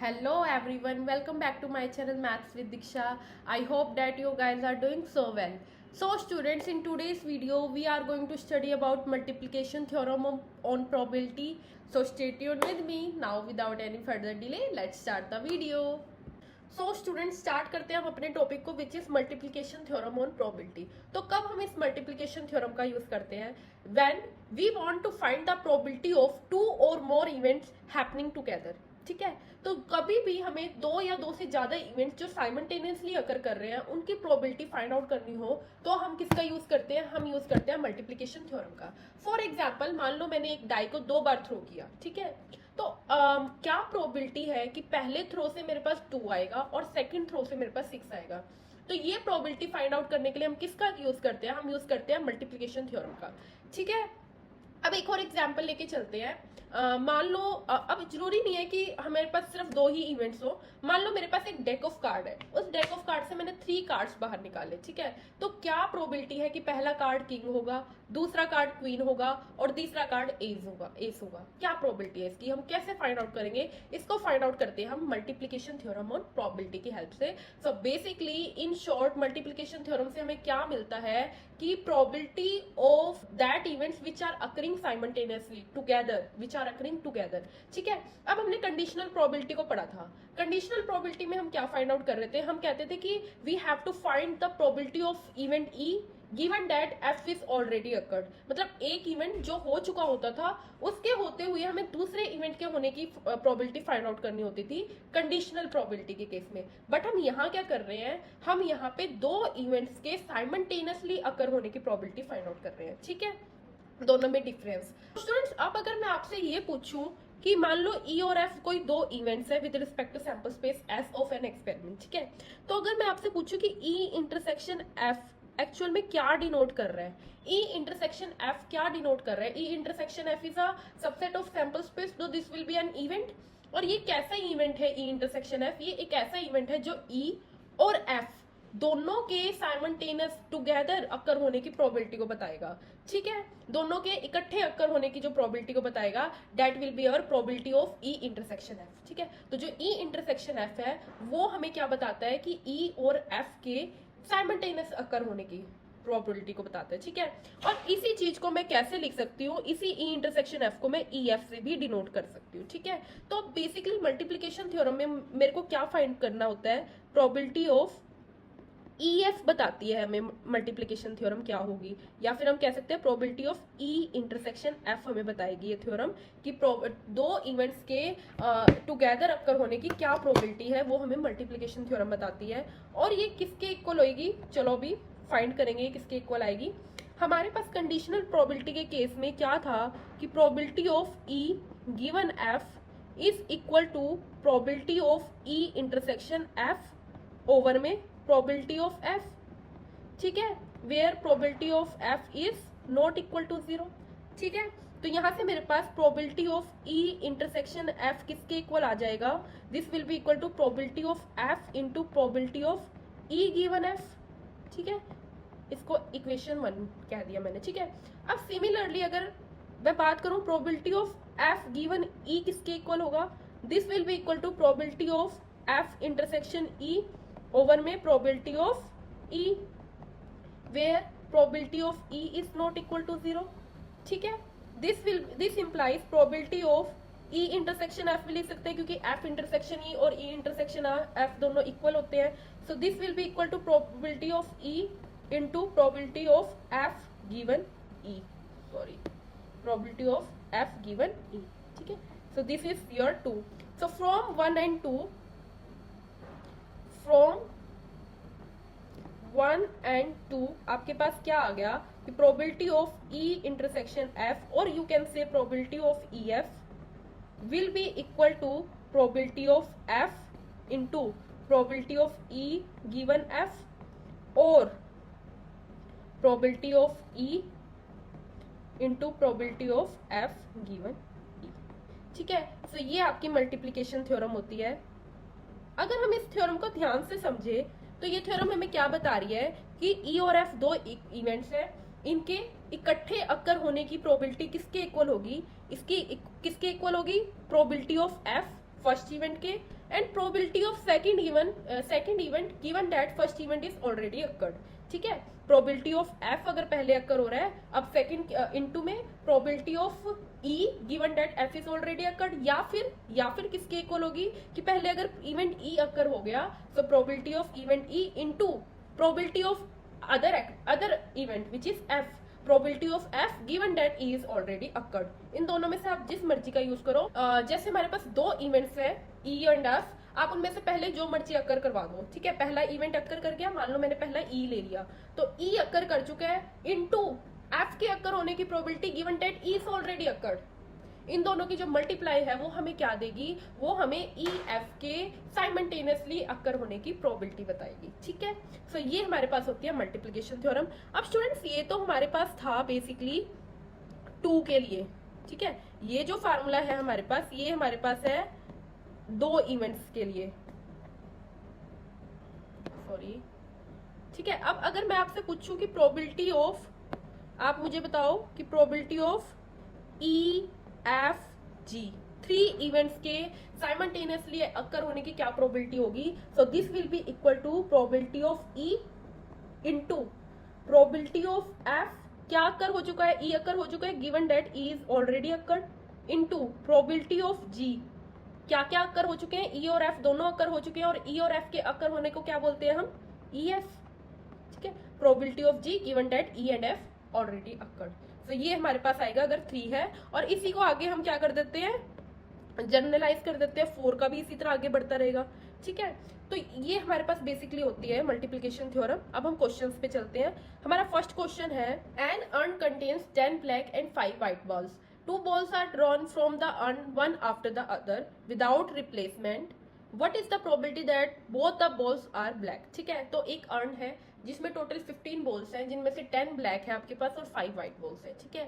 Hello everyone, welcome back to my channel Maths with Diksha. I hope that you guys are doing so well. So students, in today's video we are going to study about multiplication theorem on probability. So stay tuned with me. Now without any further delay, let's start the video. So student start करते हैं हम अपने topic को which is multiplication theorem on probability. तो कब हम इस multiplication theorem का यूज करते हैं? When we want to find the probability of two और मोर इवेंट्स हैपनिंग टुगेदर। ठीक है, तो कभी भी हमें दो या दो से ज्यादा इवेंट्स जो साइमल्टेनियसली अकर कर रहे हैं उनकी प्रोबेबिलिटी फाइंड आउट करनी हो तो हम किसका यूज करते हैं? हम यूज करते हैं मल्टीप्लिकेशन थ्योरम का। फॉर एग्जाम्पल, मान लो मैंने एक डाई को 2 बार थ्रो किया, ठीक है, तो क्या प्रोबेबिलिटी है कि पहले थ्रो से मेरे पास 2 आएगा और सेकंड थ्रो से मेरे पास 6 आएगा? तो ये प्रोबेबिलिटी फाइंड आउट करने के लिए हम किसका यूज करते हैं? हम यूज करते हैं मल्टीप्लिकेशन थ्योरम का। ठीक है, अब एक और एग्जाम्पल लेके चलते हैं। मान लो अब जरूरी नहीं है कि हमारे पास सिर्फ 2 ही इवेंट्स हो। मान लो मेरे पास एक डेक ऑफ कार्ड है, उस डेक ऑफ कार्ड से मैंने 3 कार्ड्स बाहर निकाले। ठीक है, तो क्या प्रोबेबिलिटी है कि पहला कार्ड किंग होगा, दूसरा कार्ड क्वीन होगा और तीसरा कार्ड एस होगा? क्या प्रोबेबिलिटी है इसकी? हम कैसे फाइंड आउट करेंगे? इसको फाइंड आउट करते हैं हम मल्टीप्लिकेशन थ्योरम ऑन प्रोबेबिलिटी की हेल्प से। So basically in short multiplication theorem से हमें क्या मिलता है कि probability of that events which are occurring simultaneously together, which are occurring together. ठीक है, अब हमने कंडीशनल प्रोबेबिलिटी को पढ़ा था। कंडीशनल प्रोबेबिलिटी में हम क्या फाइंड आउट कर रहे थे? हम कहते थे कि we have to find the probability of event E given that F is already occurred. मतलब एक इवेंट जो हो चुका होता था उसके होते हुए हमें दूसरे इवेंट के होने की प्रोबेबिलिटी फाइंड आउट करनी होती थी कंडीशनल प्रोबेबिलिटी के केस में। बट हम यहाँ क्या कर रहे हैं? हम यहाँ पे 2 इवेंट्स के साइमल्टेनियसली अकर होने की प्रोबेबिलिटी फाइंड आउट कर रहे हैं। ठीक है, दोनों में डिफरेंस। स्टूडेंट्स, अब अगर मैं आपसे ये पूछूं कि मान लो ई और एफ कोई 2 इवेंट्स है with respect to sample space S of an experiment. ठीक है, तो अगर मैं आपसे पूछूं कि ई इंटरसेक्शन एफ एक्चुअल में क्या डिनोट कर रहा है? ई इंटरसेक्शन एफ क्या डिनोट कर रहा है? E intersection F is a subset of sample space, तो this will be an event. और ये कैसा इवेंट है? ई इंटरसेक्शन एफ ये एक ऐसा इवेंट है जो ई और एफ दोनों के साइमल्टेनियस टुगेदर अकर होने की प्रोबेबिलिटी को बताएगा। ठीक है, दोनों के इकट्ठे अकर होने की जो प्रोबेबिलिटी को बताएगा that will be our probability of E intersection F. ठीक है, तो जो ई इंटरसेक्शन एफ है वो हमें क्या बताता है कि ई और एफ के साइमल्टेनियस अकर होने की प्रोबेबिलिटी को बताता है। ठीक है, और इसी चीज को मैं कैसे लिख सकती हूँ? इसी ई इंटरसेक्शन एफ को मैं ई एफ से भी डिनोट कर सकती हूँ। ठीक है, तो बेसिकली मल्टीप्लिकेशन थ्योरम में मेरे को क्या फाइंड करना होता है? प्रोबेबिलिटी ऑफ ई एफ बताती है हमें मल्टीप्लिकेशन थ्योरम क्या होगी, या फिर हम कह सकते हैं probability of E intersection F हमें बताएगी ये थ्योरम कि 2 इवेंट्स के टुगेदर अकर होने की क्या प्रोबेबिलिटी है, वो हमें मल्टीप्लिकेशन थ्योरम बताती है। और ये किसके इक्वल होगी? चलो अभी फाइंड करेंगे किसके इक्वल आएगी। हमारे पास कंडीशनल प्रोबेबिलिटी के केस में क्या था कि probability of E given F is equal to probability of E intersection F over में प्रोबेबिलिटी ऑफ एफ। ठीक है, where probability of F is not equal to 0। ठीक है, तो यहां से मेरे पास probability of E intersection F किसके इक्वल आ जाएगा? This will be equal to probability of F into probability of E given F. ठीक है, इसको इक्वेशन 1 कह दिया मैंने। ठीक है, अब सिमिलरली अगर मैं बात करूं probability of F given E किसके इक्वल होगा? This will be equal to probability of F intersection E over में probability of E, where probability of E is not equal to 0। ठीक है, this implies probability of E intersection F भी लिख सकते हैं क्योंकि एफ इंटरसेक्शन ई और E intersection F दोनों इक्वल होते हैं। So this will be equal to probability of E into probability of F given E, sorry probability of F given E. ठीक है, so this is your 2। So from 1 and 2, from 1 and 2 आपके पास क्या आ गया कि probability of E intersection F, और you can say probability of E F will be equal to probability of F into probability of E given F और probability of E into probability of F given E. ठीक है, तो ये आपकी multiplication theorem होती है। अगर हम इस थ्योरम को ध्यान से समझे तो ये थ्योरम हमें क्या बता रही है कि ई और एफ 2 इवेंट्स हैं, इनके इकट्ठे अक्कर होने की प्रोबेबिलिटी किसके इक्वल होगी? इसकी किसके इक्वल होगी? Probability of F first event के and probability of second event given that first event is already occurred. ठीक है, प्रोबेबिलिटी ऑफ एफ अगर पहले अकर हो रहा है, अब सेकंड इनटू में probability of E given that F is already occurred, या फिर किसके इक्वल होगी कि पहले अगर इवेंट ई अकर हो गया तो probability of event E into probability of other event which is F, probability of F given that E is already occurred. इन दोनों में से आप जिस मर्जी का यूज करो। जैसे हमारे पास दो इवेंट्स है ई एंड एफ, आप उनमें से पहले जो मर्जी अकर करवा दो। ठीक है, पहला इवेंट अकर कर गया, मान लो मैंने पहला ई ले लिया, तो ई अकर कर चुका है इनटू एफ के अकर होने की probability given that E is already occurred. इन दोनों की जो मल्टीप्लाई है वो हमें क्या देगी, वो हमें ई एफ के साइमल्टेनियसली अकर होने की प्रोबेबिलिटी बताएगी। ठीक है, सो ये हमारे पास होती है मल्टीप्लिकेशन थ्योरम। अब स्टूडेंट्स ये तो हमारे पास था बेसिकली 2 के लिए। ठीक है, ये जो फार्मूला है हमारे पास, ये हमारे पास है 2 इवेंट्स के लिए, सॉरी। ठीक है, अब अगर मैं आपसे पूछूं कि प्रोबेबिलिटी ऑफ, आप मुझे बताओ कि probability of E F G 3 events के साइमल्टेनियसली अकर होने की क्या प्रोबेबिलिटी होगी। So this will be equal to probability of E into probability of F, क्या अकर हो चुका है, ई अकर हो चुका है given that E is already occur, into probability of G, क्या क्या अकर हो चुके हैं, ई और एफ दोनों अकर हो चुके हैं, और ई और एफ के अकर होने को क्या बोलते हैं हम, ई एफ। ठीक है, probability of G given that E and F already occurred. तो ये हमारे पास आएगा अगर 3 है, और इसी को आगे हम क्या कर देते हैं, जनरलाइज कर देते हैं, 4 का भी इसी तरह आगे बढ़ता रहेगा। ठीक है, तो ये हमारे पास बेसिकली होती है मल्टीप्लिकेशन थ्योरम। अब हम क्वेश्चंस पे चलते हैं। हमारा फर्स्ट क्वेश्चन है, an urn contains 10 black and 5 white balls, 2 balls are drawn from the urn one after the other without replacement. What is the probability that both the balls are black? ठीक है, तो एक earn है जिसमें total 15 balls हैं, जिनमें से 10 black है आपके पास और 5 व्हाइट बॉल्स है। ठीक है,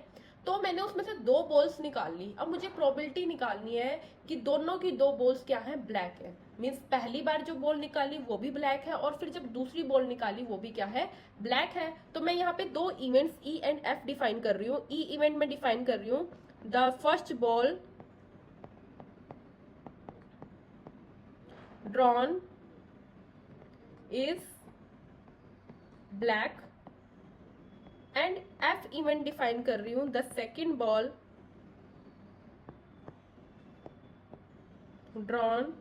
तो मैंने उसमें से 2 बॉल्स निकाल ली। अब मुझे प्रोबेबिलिटी निकालनी है कि दोनों की 2 बॉल्स क्या है, ब्लैक है। मीन्स पहली बार जो बॉल निकाली वो भी ब्लैक है, और फिर जब दूसरी बॉल निकाली वो भी क्या है, ब्लैक है। तो मैं यहाँ पे 2 events E and F define कर रही हूँ। ई इवेंट में डिफाइन कर रही हूँ, the first ball drawn is black, and F event define कर रही हूं, the second ball drawn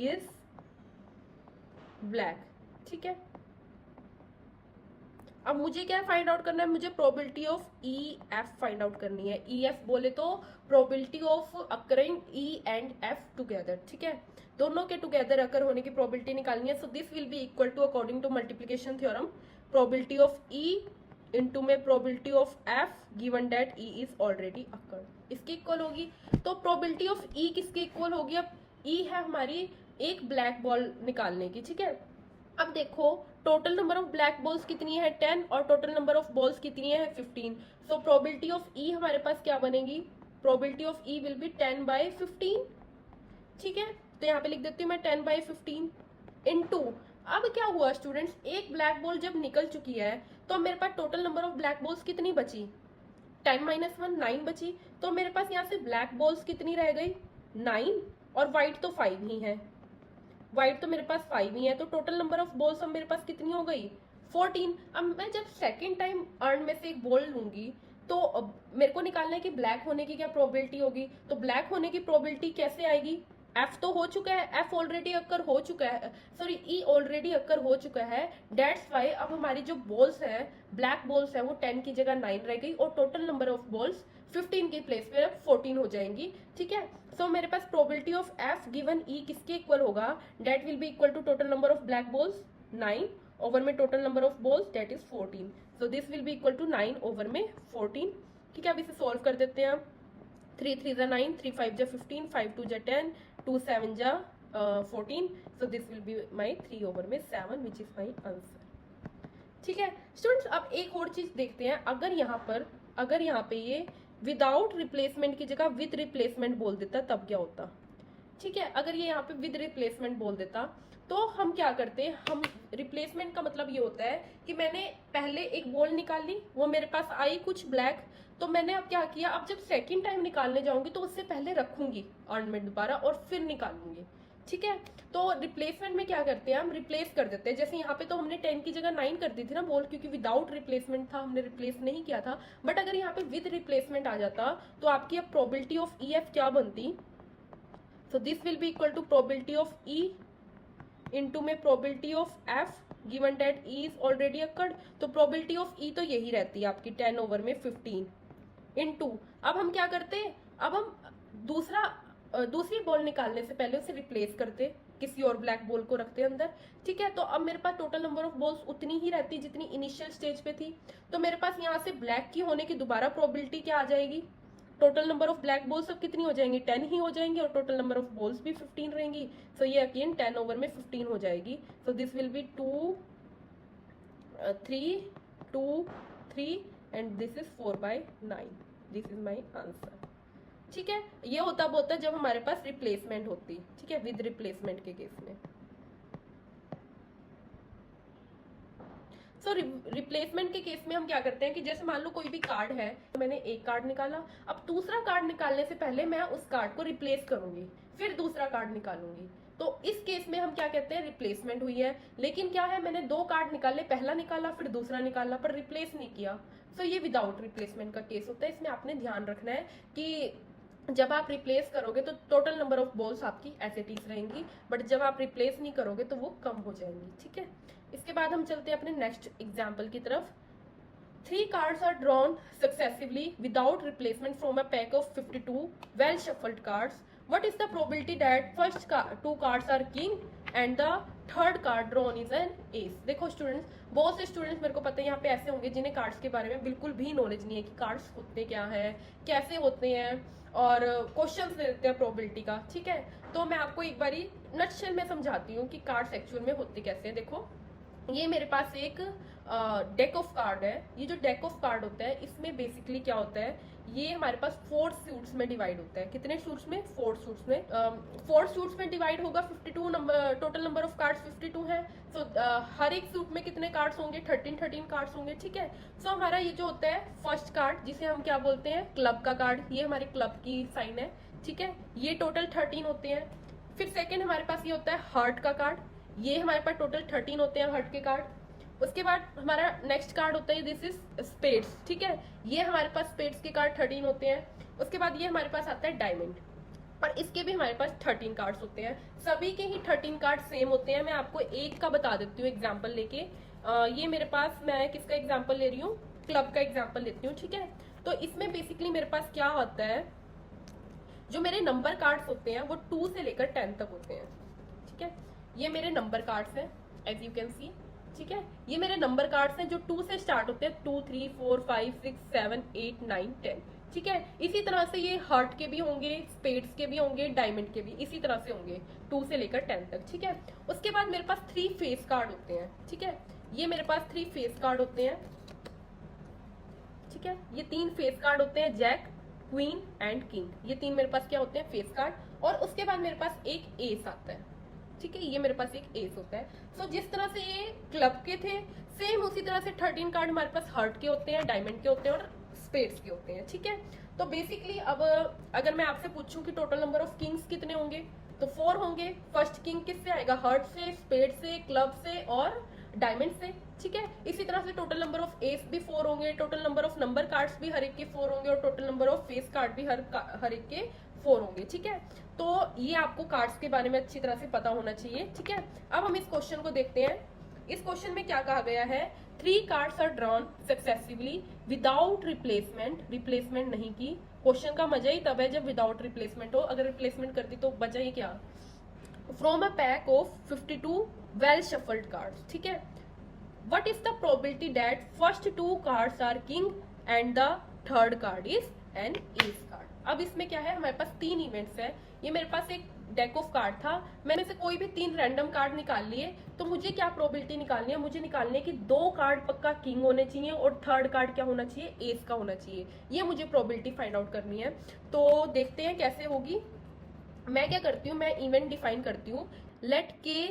is black। ठीक है, अब मुझे क्या फाइंड आउट करना है, मुझे probability of E F find out करनी है। ई एफ बोले तो probability of occurring E and F together. ठीक है, दोनों के टुगेदर अकर होने की प्रोबेबिलिटी निकालनी है। So this will be equal to according to multiplication theorem probability of E into में probability of F given that E is already occurred, इसकी इक्वल होगी। तो प्रोबेबिलिटी ऑफ ई किसके इक्वल होगी, अब ई है हमारी एक ब्लैक बॉल निकालने की। ठीक है, अब देखो total number of black balls कितनी है, 10, और टोटल नंबर ऑफ बॉल्स कितनी है, 15। सो प्रोबेबिलिटी ऑफ ई हमारे पास क्या बनेगी, probability of E will be 10/15। ठीक है, तो यहाँ पे लिख देती हूँ मैं 10/15 इनटू, अब क्या हुआ स्टूडेंट्स, एक ब्लैक बॉल जब निकल चुकी है तो मेरे पास total number of black balls कितनी बची, 10 - 1 9 बची। तो मेरे पास यहाँ से ब्लैक बॉल्स कितनी रह गई, 9, और व्हाइट तो 5 ही है, व्हाइट तो मेरे पास 5 ही है। तो टोटल नंबर ऑफ बॉल्स अब मेरे पास कितनी हो गई, 14। अब मैं जब सेकेंड टाइम अर्न में से एक बॉल लूंगी तो मेरे को निकालना है कि ब्लैक होने की क्या प्रोबेबिलिटी होगी। तो ब्लैक होने की प्रोबेबिलिटी कैसे आएगी, एफ तो हो चुका है, एफ ऑलरेडी अकर हो चुका है, सॉरी ई ऑलरेडी अकर हो चुका है। दैट्स वाई अब हमारी जो बॉल्स है, ब्लैक बॉल्स है, वो 10 की जगह 9 रह गई, और टोटल नंबर ऑफ बॉल्स 15 की प्लेस पे 14 हो जाएंगी। ठीक है, सो मेरे पास probability of F given E किसके इक्वल होगा, that will be equal to total number of black balls 9 over में total number of balls that is 14। So this will be equal to 9 over में 14। ठीक है, अब इसे सॉल्व कर देते हैं हम। 3 3 जा 9, 3 5 जा 15, 5 2 जा 10, 2 7 जा 14। So this will be my 3 over में 7 विच इज माई आंसर। ठीक है स्टूडेंट्स, अब एक और चीज देखते हैं, अगर यहाँ पे ये विदाउट रिप्लेसमेंट की जगह विद रिप्लेसमेंट बोल देता तब क्या होता। ठीक है। अगर ये यहाँ पे विद रिप्लेसमेंट बोल देता तो हम क्या करते हैं, हम रिप्लेसमेंट का मतलब ये होता है कि मैंने पहले एक बॉल निकाल ली, वो मेरे पास आई कुछ ब्लैक, तो मैंने अब क्या किया, अब जब सेकंड टाइम निकालने जाऊंगी तो उससे पहले रखूंगी ऑर्नामेंट दोबारा और फिर निकालूंगी। ठीक है। तो रिप्लेसमेंट में क्या करते हैं, हम रिप्लेस कर देते हैं। जैसे यहाँ पे तो हमने 10 की जगह 9 कर दी थी ना बॉल, क्योंकि विदाउट रिप्लेसमेंट था, हमने रिप्लेस नहीं किया था। बट अगर यहाँ पे विद रिप्लेसमेंट आ जाता तो आपकी अब प्रोबेबिलिटी ऑफ ई एफ क्या बनती, so this will be equal to probability of E into में probability of F given that E is already occurred, तो probability of E तो यही रहती है आपकी 10 ओवर में 15 into, अब हम क्या करते हैं, अब हम दूसरी बॉल निकालने से पहले उसे रिप्लेस करते, किसी और ब्लैक बॉल को रखते अंदर। ठीक है। तो अब मेरे पास टोटल नंबर ऑफ बॉल्स उतनी ही रहती जितनी इनिशियल स्टेज पे थी, तो मेरे पास यहाँ से ब्लैक की होने की दोबारा प्रोबेबिलिटी क्या आ जाएगी, total number of black balls अब कितनी हो जाएंगी, 10 ही हो जाएंगी, और टोटल नंबर ऑफ बॉल्स भी 15 रहेंगी। सो ये अगेन 10 ओवर में 15 हो जाएगी। सो this will B 2 3 2 3 and this is 4/9। This is my answer. ठीक है। ये होता है जब हमारे पास रिप्लेसमेंट होती। ठीक है, विद रिप्लेसमेंट के केस में। सो रिप्लेसमेंट के केस में हम क्या करते हैं कि जैसे मान लो कोई भी कार्ड है, तो मैंने एक कार्ड निकाला, अब दूसरा कार्ड निकालने से पहले मैं उस कार्ड को रिप्लेस करूंगी, फिर दूसरा कार्ड निकालूंगी। तो इस केस में हम क्या कहते हैं, रिप्लेसमेंट हुई है। लेकिन क्या है, मैंने दो कार्ड निकाले, पहला निकाला फिर दूसरा निकाला, पर रिप्लेस नहीं किया। सो ये विदाउट रिप्लेसमेंट का केस होता है। इसमें आपने ध्यान रखना है कि जब आप रिप्लेस करोगे तो टोटल नंबर ऑफ बॉल्स आपकी एज इट इज रहेंगी, बट जब आप रिप्लेस नहीं करोगे तो वो कम हो जाएंगी। ठीक है। इसके बाद हम चलते हैं अपने नेक्स्ट एग्जाम्पल की तरफ। 3 cards are drawn successively without replacement from a pack of 52 well shuffled cards. What is the probability that first 2 cards are king and the third card drawn is an ace? देखो students, बहुत से students मेरे को पता है यहाँ पे ऐसे होंगे जिन्हें कार्ड्स के बारे में बिल्कुल भी नॉलेज नहीं है कि कार्ड्स होते क्या है, कैसे होते हैं, और क्वेश्चंस दे देते हैं प्रोबेबिलिटी का। ठीक है। तो मैं आपको एक बारी नटशेल में समझाती हूँ कि कार्ड्स एक्चुअल में होते कैसे हैं। देखो, ये मेरे पास एक डेक ऑफ कार्ड है। ये जो डेक ऑफ कार्ड होता है, इसमें बेसिकली क्या होता है, ये हमारे पास 4 सूट्स में डिवाइड होता है। कितने सूट्स में, 4 सूट्स में। 4 सूट्स में डिवाइड होगा। 52 number, total number of cards 52 है। सो हर एक सूट में कितने कार्ड्स होंगे, 13 कार्ड्स होंगे। ठीक है। सो हमारा ये जो होता है फर्स्ट कार्ड, जिसे हम क्या बोलते हैं, क्लब का कार्ड, ये हमारे क्लब की साइन है। ठीक है। ये टोटल 13 होते हैं। फिर सेकेंड हमारे पास ये होता है हार्ट का कार्ड, ये हमारे पास टोटल 13 होते हैं हार्ट के कार्ड। उसके बाद हमारा नेक्स्ट कार्ड होता है, दिस इज स्पेड्स। ठीक है। ये हमारे पास स्पेड्स के कार्ड 13 होते हैं। उसके बाद ये हमारे पास आता है डायमंड, और इसके भी हमारे पास 13 कार्ड्स होते हैं। सभी के ही 13 कार्ड सेम होते हैं। मैं आपको एक का बता देती हूँ एग्जाम्पल लेके। ये मेरे पास, मैं किसका एग्जाम्पल ले रही हूँ, क्लब का एग्जाम्पल लेती हूँ। ठीक है। तो इसमें बेसिकली मेरे पास क्या होता है, जो मेरे नंबर कार्ड्स होते हैं वो 2 से लेकर 10 तक होते हैं। ठीक है। ये मेरे नंबर कार्ड्स हैं, एज यू कैन सी। ठीक है। ये मेरे नंबर कार्ड्स हैं जो 2 से स्टार्ट होते हैं, 2 3 4 5 6 7 8 9 10। ठीक है। इसी तरह से ये हार्ट के भी होंगे, स्पेड्स के भी होंगे, डायमंड के भी इसी तरह से होंगे 2 से लेकर 10 तक। ठीक है। उसके बाद मेरे पास 3 फेस कार्ड होते हैं। ठीक है। ये मेरे पास 3 फेस कार्ड होते हैं। ठीक है। ये 3 फेस कार्ड होते हैं, जैक, क्वीन एंड किंग। ये 3 मेरे पास क्या होते हैं, फेस कार्ड। और उसके बाद मेरे पास एक एस आता है। ठीक है। ये मेरे पास एक एस होता है। सो जिस तरह से ये क्लब के थे, सेम उसी तरह से 13 कार्ड हमारे पास हार्ट के होते हैं, डायमंड के होते हैं और स्पेड्स के होते हैं। ठीक है। तो बेसिकली अब अगर मैं आपसे पूछूं कि टोटल नंबर ऑफ किंग्स कितने होंगे, तो 4 होंगे। फर्स्ट किंग किससे आएगा, हार्ट से, स्पेड से, क्लब से और डायमंड से। ठीक है। इसी तरह से टोटल नंबर ऑफ एस भी 4 होंगे, total number of number cards भी हर एक के 4 होंगे, और total number of face card भी हर एक के 4 होंगे। ठीक है। तो ये आपको कार्ड्स के बारे में अच्छी तरह से पता होना चाहिए। ठीक है। अब हम इस क्वेश्चन को देखते हैं। इस क्वेश्चन में क्या कहा गया है, 3 cards are drawn successively without replacement. Replacement नहीं की। क्वेश्चन का मजा ही तब है जब विदाउट रिप्लेसमेंट हो, अगर रिप्लेसमेंट करती तो बचा ही क्या। From a pack of 52 well shuffled cards. ठीक है। What is the probability that first 2 cards are king and the third card is an ace card? अब इसमें क्या है, हमारे पास 3 इवेंट्स है। ये मेरे पास एक डेक ऑफ कार्ड था, मैंने से कोई भी 3 रैंडम कार्ड निकाल लिए। तो मुझे क्या प्रोबेबिलिटी निकालनी है, मुझे निकालनी है कि 2 कार्ड पक्का किंग होने चाहिए और थर्ड कार्ड क्या होना चाहिए, एस का होना चाहिए। ये मुझे प्रोबेबिलिटी फाइंड आउट करनी है। तो देखते हैं कैसे होगी। मैं क्या करती हूँ, मैं इवेंट डिफाइन करती हूँ, लेट के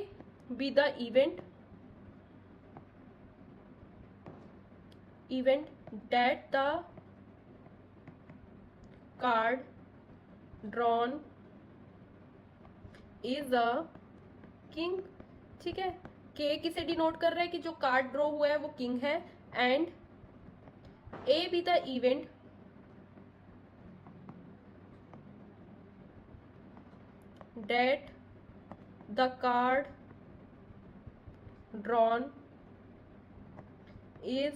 be the event that the card drawn is a king. ठीक है, के किसे डिनोट कर रहा है कि जो कार्ड ड्रॉ हुआ है वो किंग है, and A be the event that the card drawn is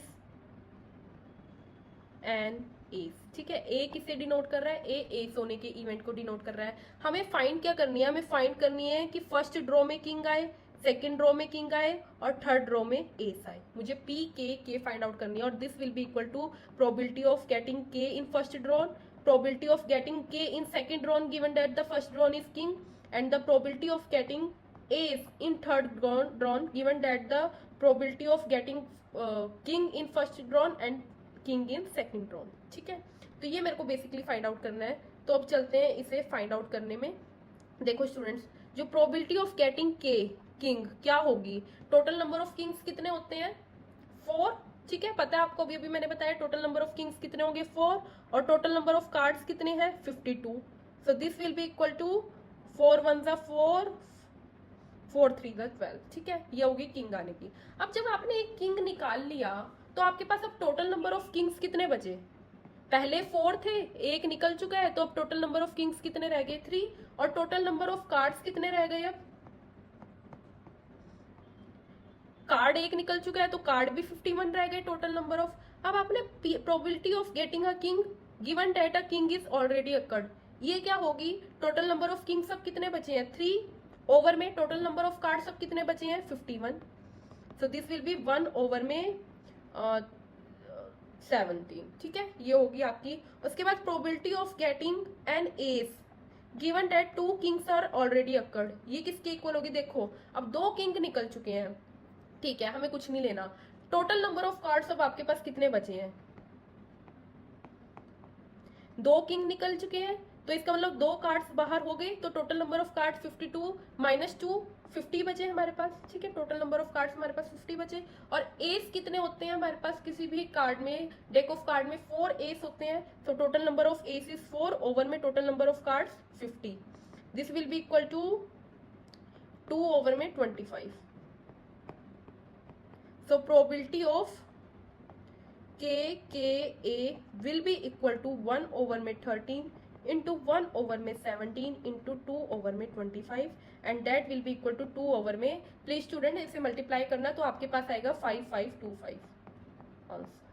an S. ठीक है, ए किसे डिनोट कर रहा है, ए एस होने के इवेंट को डिनोट कर रहा है। हमें फाइंड क्या करनी है, हमें फाइंड करनी है कि फर्स्ट ड्रॉ में किंग आए, सेकंड ड्रॉ में किंग आए और थर्ड ड्रॉ में एस आए। मुझे पी के फाइंड आउट करनी है, और this will be equal to probability of getting K in first drawn, probability of getting K in second drawn given that the first drawn is king, and the probability of getting ace in third drawn given that the probability of getting king in first drawn and king in second drawn. ठीक है, तो ये मेरे को basically find out करना है। तो अब चलते हैं इसे फाइंड आउट करने में। देखो स्टूडेंट्स, जो प्रोबेबिलिटी ऑफ गेटिंग के किंग क्या होगी, टोटल नंबर ऑफ किंग्स कितने होते हैं, 4। ठीक है, पता है आपको, अभी अभी मैंने बताया टोटल नंबर ऑफ किंग्स कितने होंगे 4, और टोटल नंबर ऑफ कार्ड्स कितने हैं 52। So this will be equal to 4 1 जा 4, 4 3 जा 12। ठीक है, ये होगी किंग आने की। अब जब आपने एक किंग निकाल लिया तो आपके पास अब टोटल नंबर ऑफ किंग्स कितने बचे, पहले 4 थे, एक निकल चुका है, तो अब टोटल नंबर ऑफ किंग्स कितने रह गए 3, और टोटल नंबर ऑफ कार्ड्स कितने रह गए, अब कार्ड एक निकल चुका है तो कार्ड भी 51 रह गए टोटल नंबर ऑफ। अब आपने probability of getting a king given that a king is already occurred, ये क्या होगी, टोटल नंबर ऑफ किंग सब कितने बचे हैं 3, ओवर में टोटल नंबर ऑफ कार्ड सब कितने बचे हैं 51। So this will be 1 over में 17। ठीक है, ये होगी आपकी। उसके बाद probability of getting an ace given that 2 kings are already occurred, ये किसके इक्वल होगी, देखो अब 2 किंग निकल चुके हैं। ठीक है, हमें कुछ नहीं लेना, टोटल नंबर ऑफ कार्ड्स अब आपके पास कितने बचे हैं, 2 किंग निकल चुके हैं, तो इसका मतलब 2 कार्ड्स बाहर हो गए, तो total number of cards 52 minus 2 50 बचे हमारे पास। ठीक है, टोटल नंबर ऑफ कार्ड्स हमारे पास 50 बचे। और एस कितने होते हैं हमारे पास, किसी भी कार्ड में, डेक ऑफ कार्ड में 4 एस होते हैं, तो total number of ace is 4 over में total number of cards 50। This will be equal to 2 over में 25। So probability of KA will be equal to 1 over में 13 into 1 over में 17 into 2 over में 25, and that will be equal to 2 over में, please student इसे multiply करना तो आपके पास आएगा 5525 आंसर।